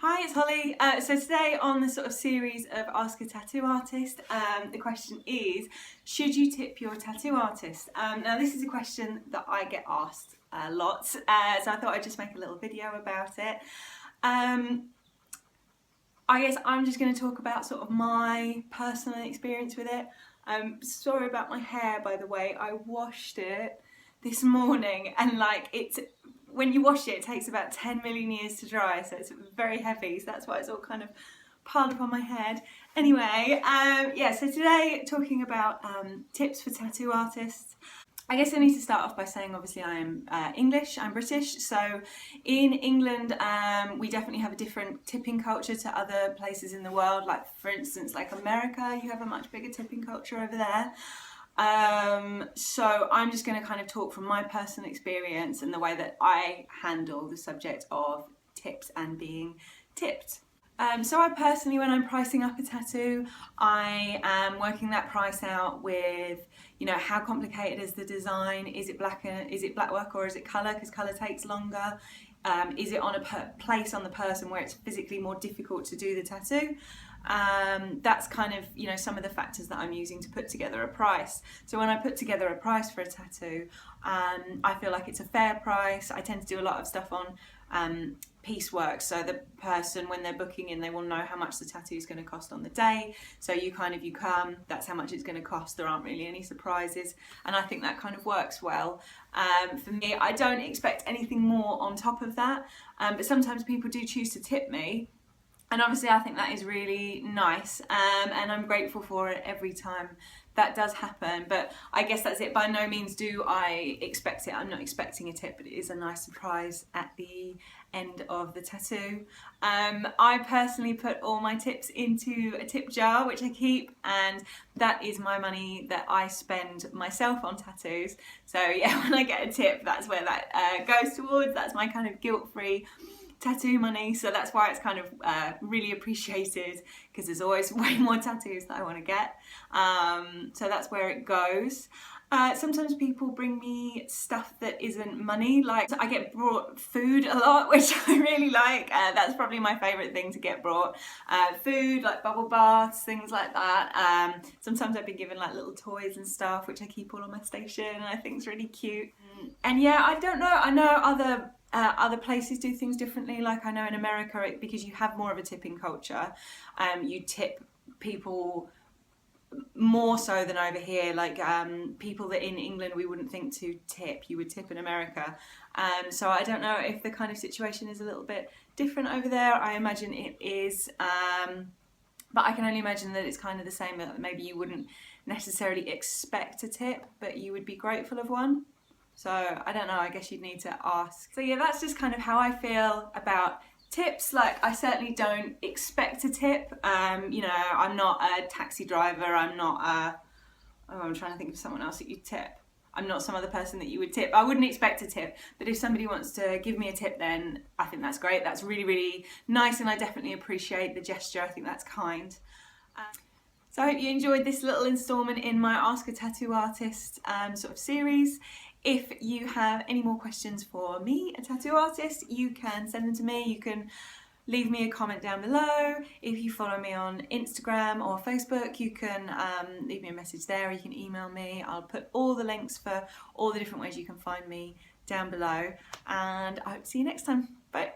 Hi, it's Holly. So today on the sort of series of Ask a Tattoo Artist, the question is, should you tip your tattoo artist? Now this is a question that I get asked a lot, so I thought I'd just make a little video about it. I guess I'm just going to talk about sort of my personal experience with it. Sorry about my hair, by the way. I washed it this morning and when you wash it, it takes about 10 million years to dry, so it's very heavy, so that's why it's all kind of piled up on my head. Anyway, so today talking about tips for tattoo artists. I guess I need to start off by saying obviously I am English, I'm British, so in England we definitely have a different tipping culture to other places in the world, like for instance like America, you have a much bigger tipping culture over there. So I'm just going to kind of talk from my personal experience and the way that I handle the subject of tips and being tipped. So I personally, when I'm pricing up a tattoo, I am working that price out with, you know, how complicated is the design? Is it black work or is it colour? Because colour takes longer. Is it on a place on the person where it's physically more difficult to do the tattoo? That's kind of, you know, some of the factors that I'm using to put together a price. So when I put together a price for a tattoo, I feel like it's a fair price. I tend to do a lot of stuff on piecework, so the person, when they're booking in, they will know how much the tattoo is going to cost on the day. So you come, that's how much it's going to cost. There aren't really any surprises, and I think that kind of works well. For me, I don't expect anything more on top of that, but sometimes people do choose to tip me. And obviously I think that is really nice, and I'm grateful for it every time that does happen. But I guess that's it. By no means do I expect it. I'm not expecting a tip, but it is a nice surprise at the end of the tattoo. I personally put all my tips into a tip jar, which I keep, and that is my money that I spend myself on tattoos. So yeah, when I get a tip, that's where that goes towards. That's my kind of guilt-free tattoo money, so that's why it's kind of really appreciated, because there's always way more tattoos that I want to get, so that's where it goes. Sometimes people bring me stuff that isn't money, like I get brought food a lot, which I really like. That's probably my favourite thing to get brought. Food, like bubble baths, things like that. Sometimes I've been given like little toys and stuff, which I keep all on my station and I think it's really cute. And yeah, I don't know, I know other places do things differently. Like I know in America, because you have more of a tipping culture, you tip people more so than over here. Like people that in England we wouldn't think to tip, you would tip in America. So I don't know if the kind of situation is a little bit different over there. I imagine it is, but I can only imagine that it's kind of the same, that maybe you wouldn't necessarily expect a tip, but you would be grateful of one. So I don't know, I guess you'd need to ask. So yeah, that's just kind of how I feel about tips. Like I certainly don't expect a tip. You know, I'm not a taxi driver, I'm not I'm trying to think of someone else that you tip. I'm not some other person that you would tip. I wouldn't expect a tip, but if somebody wants to give me a tip, then I think that's great. That's really, really nice, and I definitely appreciate the gesture. I think that's kind. So I hope you enjoyed this little instalment in my Ask a Tattoo Artist sort of series. If you have any more questions for me, a tattoo artist, you can send them to me. You can leave me a comment down below. If you follow me on Instagram or Facebook, you can leave me a message there, or you can email me. I'll put all the links for all the different ways you can find me down below, and I hope to see you next time. Bye.